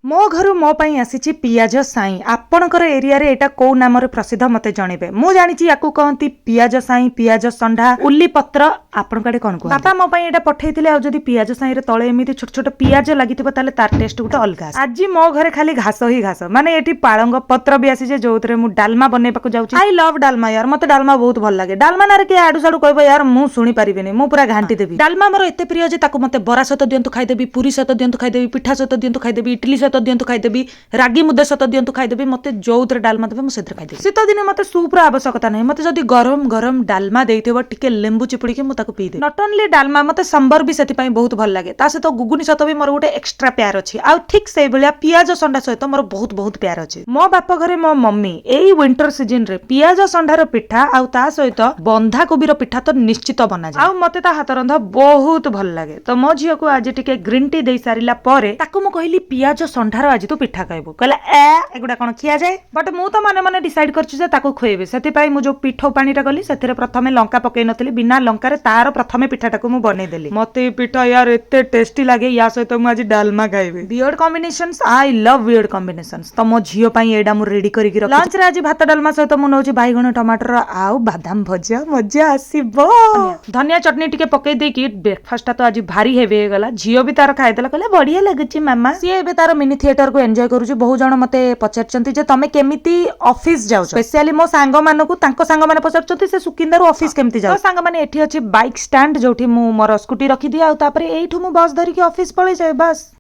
मो घर मो पाई आसी पियाज साई आपणकर एरिया रे एटा को नाम रे प्रसिद्ध मते जणिबे मु जानिची याकू कहंती पियाज साई पियाज संढा उल्ली पत्र आपण काडे कोन को बापा मो पाई एटा पठेइथिले आ जदी पियाज साई रे तळे एमिति छोट छोट पियाज लागिथिबो ताले तार टेस्ट गुटे अलगा आज मो घरे खाली घास ही घास माने एटी पाळंग पत्र भी आसी जे जोतरे मु डालमा बनेबा को जाउची आई लव डालमा यार मते डालमा बहुत भल लागे डालमा नारे के आडू साडू कहबो यार मु सुनी परिबेनी मु पूरा घांटी देबी डालमा मोर एते प्रिय जे ताको मते बरा सहित दियंतु खाइ देबी पूरी सहित दियंतु खाइ देबी पिठा सहित दियंतु खाइ देबी इडली सहित दियंतु खाइ देबी रागी मुद्दा सहित दियंतु खाइ देबी मते जोउतरे डालमा देबे मु सेतरे खाइ देबी शीत दिन मते सूप रो आवश्यकता नै मते जदी गरम गरम डालमा देइथिबो टिके लेंबू चिपुडी के मु ताको P they not only Dalma मते संबर भी सेति पई बहुत भल लागे ता सहित गुगुनी सहित भी मोर गुटे एक्स्ट्रा प्यार अछि आ ठीक सेइ बलिया पियाज संडा सहित मोर बहुत बहुत प्यार अछि मो बाप घरे मो मम्मी एई विंटर सीजन रे पियाज संडार पिठा आ ता सहित बंधा कोबी रो पिठा तो निश्चित बना जाय आ मते ता हाथ रंधा बहुत भल लागे तो मो झियो को आज टिके ग्रीन टी देई सारिला परे ताको मु कहली पियाज संडार आज तो पिठा खाइबो कहला एगुडा कोन खिया जाय बट मु तो माने माने डिसाइड करछु जे ताको खोइबे सेति पई मु जो पिठो पानीटा गली सेथिरे प्रथमे लंका पकई नथली बिना लंका रे तार प्रथमे पिठाटाको मु बनै देली मते पिठा यार एते टेस्टी लागे या सहित मु आज डालमा खाइबे weird combinations I love weird combinations तो मो झियो पई एडा मु रेडी करी रख लंच रे आज भात डालमा सहित मु नौची बाईगण टमाटर आउ बादाम भजिया मजा आसीबो धनिया चटनी टिके पकई दे की ब्रेकफास्ट तो आज भारी हेवी हो गला झियो भी तार खाइ देला कहले बढ़िया लागुची मामा सी एबे तार मिनी थिएटर को एन्जॉय करूची बहु जण मते पचारचंती जे तमे केमिति ऑफिस जाउ स्पेशली मो सांग मानकु तांको सांग माने पचारचंती से सुकिंदर ऑफिस केमिति जाउ सांग माने एठी अछि बाइक स्टैंड जोठी मु मोर स्कूटी रखी दिया आ तापरे एठु मु बस धरि के ऑफिस पळे जाय बस।